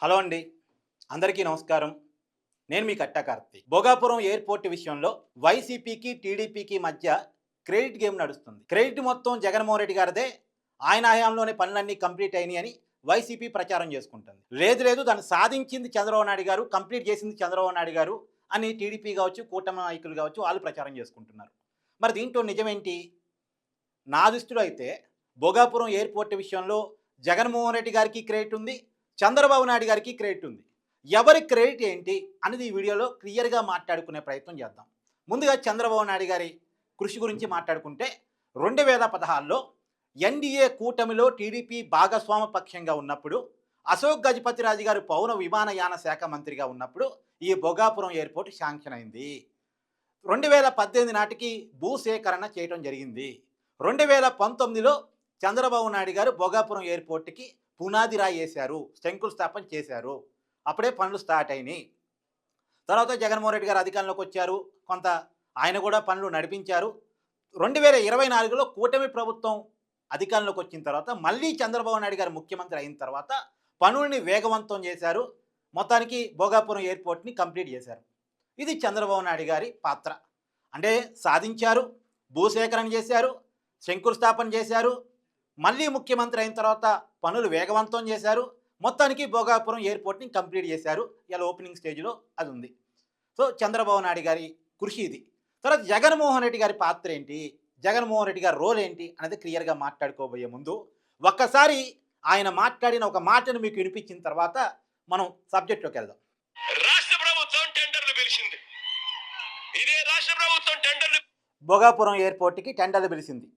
Hello అండి, అందరికీ నమస్కారం. నేను మీ కట్టా కార్తీక్. భోగాపురం ఎయిర్పోర్ట్ విషయంలో వైసీపీకి, టీడీపీకి మధ్య క్రెడిట్ గేమ్ నడుస్తుంది. క్రెడిట్ మొత్తం జగన్మోహన్ రెడ్డి గారిదే, ఆయన హయాంలోనే పనులన్నీ కంప్లీట్ అయినాయి అని వైసీపీ ప్రచారం చేసుకుంటుంది. లేదు లేదు, దాన్ని సాధించింది చంద్రబాబు నాయుడు గారు, కంప్లీట్ చేసింది చంద్రబాబు నాయుడు గారు అని టీడీపీ కావచ్చు, కూటమి నాయకులు కావచ్చు, వాళ్ళు ప్రచారం చేసుకుంటున్నారు. మరి దీంట్లో నిజమేంటి? నా దృష్టిలో అయితే భోగాపురం ఎయిర్పోర్ట్ విషయంలో జగన్మోహన్ రెడ్డి గారికి క్రెడిట్ ఉంది, చంద్రబాబు నాయుడు గారికి క్రెడిట్ ఉంది. ఎవరి క్రెడిట్ ఏంటి అనేది ఈ వీడియోలో క్లియర్గా మాట్లాడుకునే ప్రయత్నం చేద్దాం. ముందుగా చంద్రబాబు నాయుడు గారి కృషి గురించి మాట్లాడుకుంటే 2016లో ఎన్డీఏ కూటమిలో టీడీపీ భాగస్వామ పక్షంగా ఉన్నప్పుడు, అశోక్ గజపతిరాజు గారు పౌర విమానయాన శాఖ మంత్రిగా ఉన్నప్పుడు ఈ భోగాపురం ఎయిర్పోర్ట్ శాంక్షన్ అయింది. 2018 నాటికి భూసేకరణ చేయడం జరిగింది. 2019లో చంద్రబాబు నాయుడు గారు భోగాపురం ఎయిర్పోర్ట్కి పునాది రాయి వేశారు, శంకుస్థాపన చేశారు. అప్పుడే పనులు స్టార్ట్ అయినాయి. తర్వాత జగన్మోహన్ రెడ్డి గారు అధికారంలోకి వచ్చారు, కొంత ఆయన కూడా పనులు నడిపించారు. 2024లో కూటమి ప్రభుత్వం అధికారంలోకి వచ్చిన తర్వాత మళ్ళీ చంద్రబాబు నాయుడు గారు ముఖ్యమంత్రి అయిన తర్వాత పనుల్ని వేగవంతం చేశారు. మొత్తానికి భోగాపురం ఎయిర్పోర్ట్ని కంప్లీట్ చేశారు. ఇది చంద్రబాబు నాయుడు గారి పాత్ర. అంటే సాధించారు, భూసేకరణ చేశారు, శంకుస్థాపన చేశారు, మళ్ళీ ముఖ్యమంత్రి అయిన తర్వాత పనులు వేగవంతం చేశారు. మొత్తానికి భోగాపురం ఎయిర్పోర్ట్ని కంప్లీట్ చేశారు. ఇలా ఓపెనింగ్ స్టేజ్లో అది ఉంది. సో చంద్రబాబు నాయుడు గారి కృషి ఇది. తర్వాత జగన్మోహన్ రెడ్డి గారి పాత్ర ఏంటి, జగన్మోహన్ రెడ్డి గారి రోల్ ఏంటి అనేది క్లియర్గా మాట్లాడుకోబోయే ముందు ఒక్కసారి ఆయన మాట్లాడిన ఒక మాటను మీకు వినిపించిన తర్వాత మనం సబ్జెక్ట్లోకి వెళ్దాం. రాష్ట్ర ప్రభుత్వం టెండర్లు పిలిచింది. ఇదే రాష్ట్ర ప్రభుత్వం టెండర్లు భోగాపురం ఎయిర్పోర్ట్కి టెండర్లు పిలిచింది.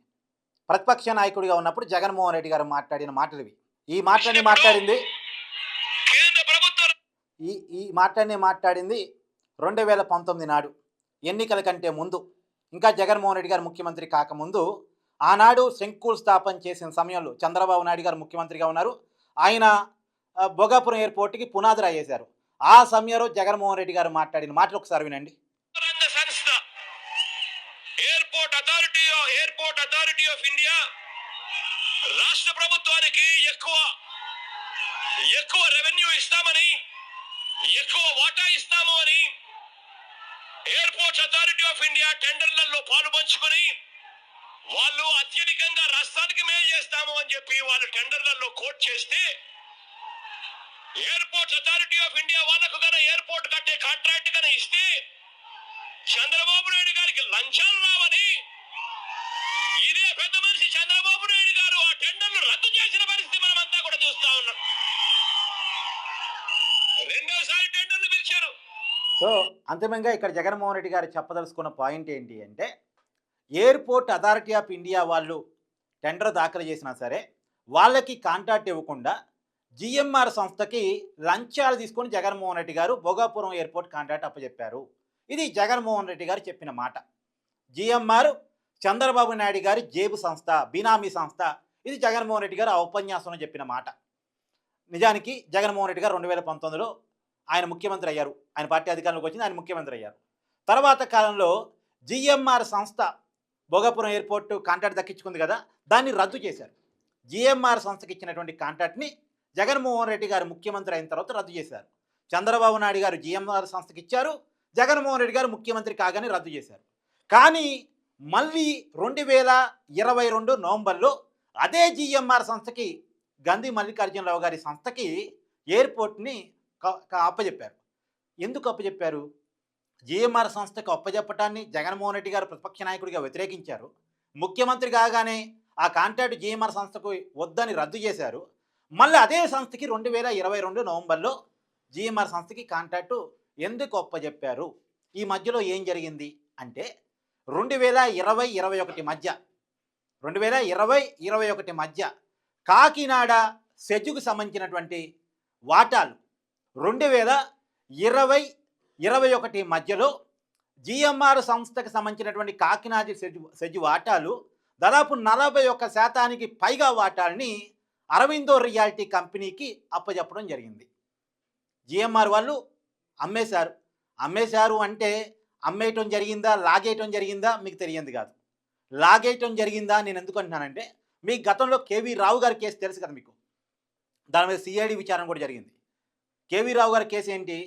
ప్రతిపక్ష నాయకుడిగా ఉన్నప్పుడు జగన్మోహన్ రెడ్డి గారు మాట్లాడిన మాటలు ఇవి. ఈ మాటని మాట్లాడింది కేంద్ర ప్రభుత్వం ఈ మాటని మాట్లాడింది 2019 నాడు, ఎన్నికల కంటే ముందు, ఇంకా జగన్మోహన్ రెడ్డి గారు ముఖ్యమంత్రి కాకముందు. ఆనాడు శంకుస్థాపన చేసిన సమయంలో చంద్రబాబు నాయుడు గారు ముఖ్యమంత్రిగా ఉన్నారు. ఆయన భోగాపురం ఎయిర్పోర్ట్కి పునాది రాయి వేశారు. ఆ సమయంలో జగన్మోహన్ రెడ్డి గారు మాట్లాడిన మాటలు ఒకసారి వినండి. రంగ సంస్థ ఎయిర్పోర్ట్ అథారిటీ ఆఫ్ ఇండియా రాష్ట్ర ప్రభుత్వానికి ఎక్కువ రెవెన్యూ ఇస్తామని, ఎక్కువ వాటా ఇస్తాము అని ఎయిర్పోర్ట్ అథారిటీ ఆఫ్ ఇండియా టెండర్లలో పాలు పంచుకొని వాళ్ళు అత్యధికంగా రాష్ట్రానికి మేలు చేస్తాము అని చెప్పి వాళ్ళు టెండర్లలో కోట్ చేస్తే, ఎయిర్పోర్ట్ అథారిటీ ఆఫ్ ఇండియా వాళ్ళకు గన ఎయిర్పోర్ట్ కట్టే కాంట్రాక్ట్ కన ఇస్తే చంద్రబాబు నాయుడు గారికి లంచాలు రావని ఇదే పెద్ద మనిషి చంద్రబాబు నాయుడు గారు ఆ టెండర్లు రద్దు చేసిన పరిస్థితి మనమంతా కూడా చూస్తా ఉన్నాం. రెండోసారి టెండర్లు పిలిచారు. సో అంతిమంగా ఇక్కడ జగన్మోహన్ రెడ్డి గారు చెప్పదలుచుకున్న పాయింట్ ఏంటి అంటే, ఎయిర్పోర్ట్ అథారిటీ ఆఫ్ ఇండియా వాళ్ళు టెండర్ దాఖలు చేసినా సరే వాళ్ళకి కాంట్రాక్ట్ ఇవ్వకుండా జిఎంఆర్ సంస్థకి లంచాలు తీసుకొని జగన్మోహన్ రెడ్డి గారు భోగాపురం ఎయిర్పోర్ట్ కాంట్రాక్ట్ అప్పచెప్పారు. ఇది జగన్మోహన్ రెడ్డి గారు చెప్పిన మాట. జిఎంఆర్ చంద్రబాబు నాయుడు గారి జేబు సంస్థ, బినామీ సంస్థ. ఇది జగన్మోహన్ రెడ్డి గారు ఆ ఉపన్యాసంలో చెప్పిన మాట. నిజానికి జగన్మోహన్ రెడ్డి గారు 2019లో ఆయన ముఖ్యమంత్రి అయ్యారు. ఆయన పార్టీ అధికారంలోకి వచ్చింది, ఆయన ముఖ్యమంత్రి అయ్యారు. తర్వాత కాలంలో జిఎంఆర్ సంస్థ భోగాపురం ఎయిర్పోర్ట్ కాంట్రాక్ట్ దక్కించుకుంది కదా, దాన్ని రద్దు చేశారు. జిఎంఆర్ సంస్థకి ఇచ్చినటువంటి కాంట్రాక్ట్ని జగన్మోహన్ రెడ్డి గారు ముఖ్యమంత్రి అయిన తర్వాత రద్దు చేశారు. చంద్రబాబు నాయుడు గారు జిఎంఆర్ సంస్థకి ఇచ్చారు, జగన్మోహన్ రెడ్డి గారు ముఖ్యమంత్రి కాగానే రద్దు చేశారు. కానీ మళ్ళీ 2022 నవంబర్లో అదే జిఎంఆర్ సంస్థకి, గంధి మల్లికార్జునరావు గారి సంస్థకి ఎయిర్పోర్ట్ని అప్పచెప్పారు. ఎందుకు అప్పచెప్పారు? జిఎంఆర్ సంస్థకు అప్పచెప్పటాన్ని జగన్మోహన్ రెడ్డి గారు ప్రతిపక్ష నాయకుడిగా వ్యతిరేకించారు. ముఖ్యమంత్రి కాగానే ఆ కాంట్రాక్ట్ జిఎంఆర్ సంస్థకు వద్దని రద్దు చేశారు. మళ్ళీ అదే సంస్థకి 2022 నవంబర్లో జిఎంఆర్ సంస్థకి కాంట్రాక్టు ఎందుకు అప్పచెప్పారు? ఈ మధ్యలో ఏం జరిగింది అంటే 2020-21 మధ్య కాకినాడ సెజ్జుకు సంబంధించినటువంటి వాటాలు 2020-21 మధ్యలో జిఎంఆర్ సంస్థకు సంబంధించినటువంటి కాకినాడ సెజ్జు వాటాలు దాదాపు 41% పైగా వాటాలని అరవిందో రియాలిటీ కంపెనీకి అప్పచెప్పడం జరిగింది. జిఎంఆర్ వాళ్ళు అమ్మేశారు అంటే అమ్మేయటం జరిగిందా, లాగేయటం జరిగిందా మీకు తెలియంది కాదు. లాగేయటం జరిగిందా నేను ఎందుకు అంటున్నానంటే, మీ గతంలో కేవీ రావు గారి కేసు తెలుసు కదా మీకు. దాని మీద సిఐడి విచారణ కూడా జరిగింది. కేవీ రావు గారి కేసు ఏంటి?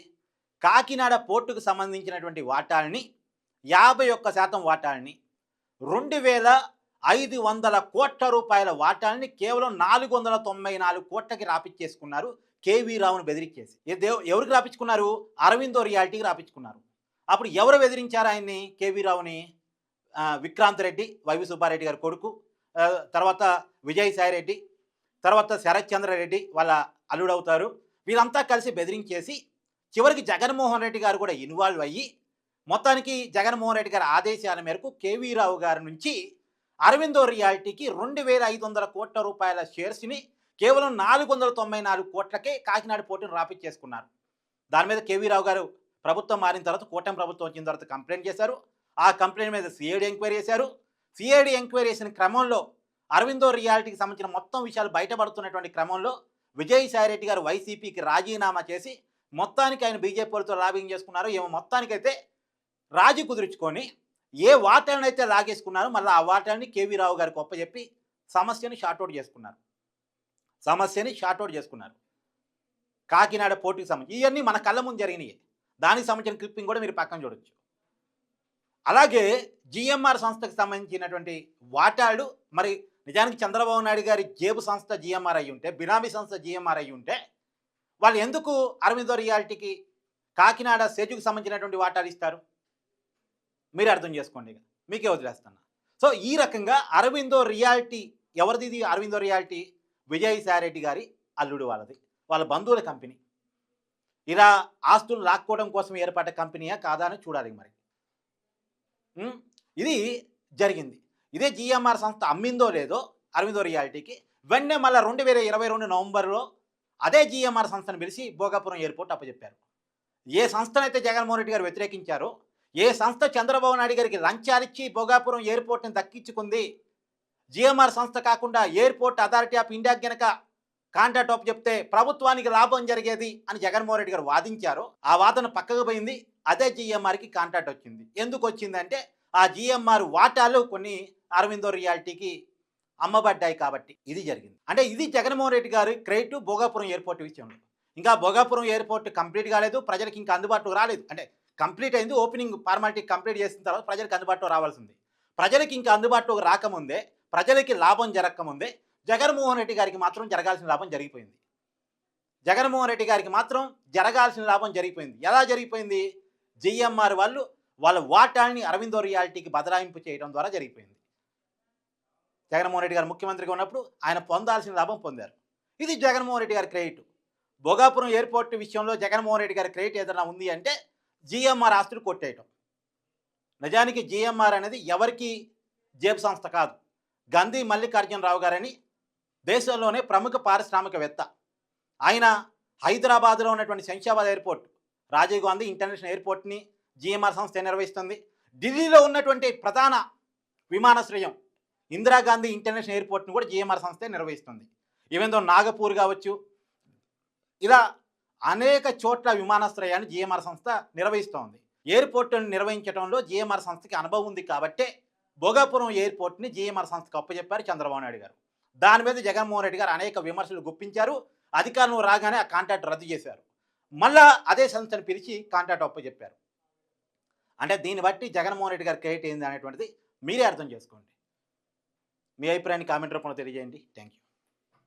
కాకినాడ పోర్టుకు సంబంధించినటువంటి వాటాల్ని 51% వాటాల్ని 2,500 కోట్ల రూపాయల వాటాల్ని కేవలం 494 కోట్లకి రాపిచ్చేసుకున్నారు కేవీ రావును బెదిరించేసి. ఎవరికి రాపించుకున్నారు? అరవిందో రియాలిటీకి రాపించుకున్నారు. అప్పుడు ఎవరు బెదిరించారు ఆయన్ని, కేవీ రావుని? విక్రాంత్ రెడ్డి, వైవి సుబ్బారెడ్డి గారి కొడుకు, తర్వాత విజయసాయి రెడ్డి, తర్వాత శరత్ చంద్రారెడ్డి వాళ్ళ అల్లుడు అవుతారు. వీళ్ళంతా కలిసి బెదిరించేసి చివరికి జగన్మోహన్ రెడ్డి గారు కూడా ఇన్వాల్వ్ అయ్యి మొత్తానికి జగన్మోహన్ రెడ్డి గారి ఆదేశాల మేరకు కేవీ రావు గారి నుంచి అరవిందో రియాలిటీకి 2,500 కోట్ల రూపాయల షేర్స్ని కేవలం 494 కోట్లకే కాకినాడ పోర్టును రాపిచ్చేసుకున్నారు. దాని మీద కేవీ రావు గారు ప్రభుత్వం మారిన తర్వాత, కూటమి ప్రభుత్వం వచ్చిన తర్వాత కంప్లైంట్ చేశారు. ఆ కంప్లైంట్ మీద సిఐడి ఎంక్వైరీ చేశారు. సిఐడి ఎంక్వైరీ చేసిన క్రమంలో అరవిందో రియాలిటీకి సంబంధించిన మొత్తం విషయాలు బయటపడుతున్నటువంటి క్రమంలో విజయసాయి రెడ్డి గారు వైసీపీకి రాజీనామా చేసి మొత్తానికి ఆయన బీజేపీలతో లాబింగ్ చేసుకున్నారు. ఏమో మొత్తానికైతే రాజీ కుదుర్చుకొని ఏ వాటాలను అయితే లాగేసుకున్నారో మళ్ళీ ఆ వాటాన్ని కేవీ రావు గారికి ఒప్పచెప్పి సమస్యని షార్ట్అవుట్ చేసుకున్నారు. కాకినాడ పోర్టుకి సంబంధించి ఇవన్నీ మన కళ్ళ ముందు జరిగినాయి. దానికి సంబంధించిన క్లిప్పింగ్ కూడా మీరు పక్కన చూడొచ్చు. అలాగే జిఎంఆర్ సంస్థకు సంబంధించినటువంటి వాటాలు మరి నిజానికి చంద్రబాబు నాయుడు గారి జేబు సంస్థ జిఎంఆర్ అయ్యి ఉంటే, బినామీ సంస్థ జిఎంఆర్ అయ్యి ఉంటే వాళ్ళు ఎందుకు అరవిందో రియాలిటీకి కాకినాడ సేజుకు సంబంధించినటువంటి వాటాలు ఇస్తారు? మీరు అర్థం చేసుకోండి, మీకే వదిలేస్తున్నా. సో ఈ రకంగా అరవిందో రియాలిటీ ఎవరిది? ఇది అరవిందో రియాలిటీ విజయసాయి రెడ్డి గారి అల్లుడు వాళ్ళది, వాళ్ళ బంధువుల కంపెనీ. ఇలా ఆస్తులు లాక్కోవడం కోసం ఏర్పడ్డ కంపెనీయా కాదా అని చూడాలి మరి. ఇది జరిగింది. ఇదే జిఎంఆర్ సంస్థ అమ్మిందో లేదో అరవిందో రియాలిటీకి వెంటనే మళ్ళీ 2022 నవంబర్లో అదే జిఎంఆర్ సంస్థను పిలిచి భోగాపురం ఎయిర్పోర్ట్ అప్పచెప్పారు. ఏ సంస్థనైతే జగన్మోహన్ రెడ్డి గారు వ్యతిరేకించారో, ఏ సంస్థ చంద్రబాబు నాయుడు గారికి లంచాలిచ్చి భోగాపురం ఎయిర్పోర్ట్ని దక్కించుకుంది, జిఎంఆర్ సంస్థ కాకుండా ఎయిర్పోర్ట్ అథారిటీ ఆఫ్ ఇండియా కనుక కాంట్రాక్ట్ అప్పు చెప్తే ప్రభుత్వానికి లాభం జరిగేది అని జగన్మోహన్ రెడ్డి గారు వాదించారో, ఆ వాదన పక్కకు పోయింది. అదే జిఎంఆర్కి కాంట్రాక్ట్ వచ్చింది. ఎందుకు వచ్చిందంటే ఆ జిఎంఆర్ వాటాలు కొన్ని అరవిందో రియాలిటీకి అమ్మబడ్డాయి కాబట్టి ఇది జరిగింది. అంటే ఇది జగన్మోహన్ రెడ్డి గారి క్రెడిట్ భోగాపురం ఎయిర్పోర్ట్ విషయంలో. ఇంకా భోగాపురం ఎయిర్పోర్ట్ కంప్లీట్ కాలేదు, ప్రజలకు ఇంకా అందుబాటులో రాలేదు. అంటే కంప్లీట్ అయింది, ఓపెనింగ్ ఫార్మాలిటీ కంప్లీట్ చేసిన తర్వాత ప్రజలకు అందుబాటులో రావాల్సింది. ప్రజలకి ఇంకా అందుబాటులోకి రాకముందే, ప్రజలకి లాభం జరగకముందే జగన్మోహన్ రెడ్డి గారికి మాత్రం జరగాల్సిన లాభం జరిగిపోయింది. ఎలా జరిగిపోయింది? జిఎంఆర్ వాళ్ళు వాళ్ళ వాటాన్ని అరవిందో రియాలిటీకి బదలాయింపు చేయడం ద్వారా జరిగిపోయింది. జగన్మోహన్ రెడ్డి గారు ముఖ్యమంత్రిగా ఉన్నప్పుడు ఆయన పొందాల్సిన లాభం పొందారు. ఇది జగన్మోహన్ రెడ్డి గారి క్రెడిట్. భోగాపురం ఎయిర్పోర్ట్ విషయంలో జగన్మోహన్ రెడ్డి గారి క్రెడిట్ ఏదైనా ఉంది అంటే జిఎంఆర్ ఆస్తులు కొట్టేయటం. నిజానికి జిఎంఆర్ అనేది ఎవరికి జేబు సంస్థ కాదు. గంధి మల్లికార్జునరావు గారని దేశంలోనే ప్రముఖ పారిశ్రామికవేత్త. ఆయన హైదరాబాద్లో ఉన్నటువంటి శంషాబాద్ ఎయిర్పోర్ట్, రాజీవ్ గాంధీ ఇంటర్నేషనల్ ఎయిర్పోర్ట్ని జిఎంఆర్ సంస్థ నిర్వహిస్తుంది. ఢిల్లీలో ఉన్నటువంటి ప్రధాన విమానాశ్రయం ఇందిరాగాంధీ ఇంటర్నేషనల్ ఎయిర్పోర్ట్ని కూడా జిఎంఆర్ సంస్థే నిర్వహిస్తుంది. ఈవెన్ దో నాగపూర్ కావచ్చు, ఇలా అనేక చోట్ల విమానాశ్రయాన్ని జిఎంఆర్ సంస్థ నిర్వహిస్తోంది. ఎయిర్పోర్టును నిర్వహించడంలో జిఎంఆర్ సంస్థకి అనుభవం ఉంది కాబట్టే భోగాపురం ఎయిర్పోర్ట్ని జిఎంఆర్ సంస్థకు అప్పచెప్పారు చంద్రబాబు నాయుడు గారు. దాని మీద జగన్మోహన్ రెడ్డి గారు అనేక విమర్శలు గుప్పించారు. అధికారంలో రాగానే ఆ కాంట్రాక్ట్ రద్దు చేశారు. మళ్ళా అదే సంస్థను పిలిచి కాంట్రాక్ట్ అప్పచెప్పారు. అంటే దీన్ని బట్టి జగన్మోహన్ రెడ్డి గారి క్రెడిట్ ఏంది అనేటువంటిది మీరే అర్థం చేసుకోండి. మీ అభిప్రాయాన్ని కామెంట్ రూపంలో తెలియజేయండి. Thank you.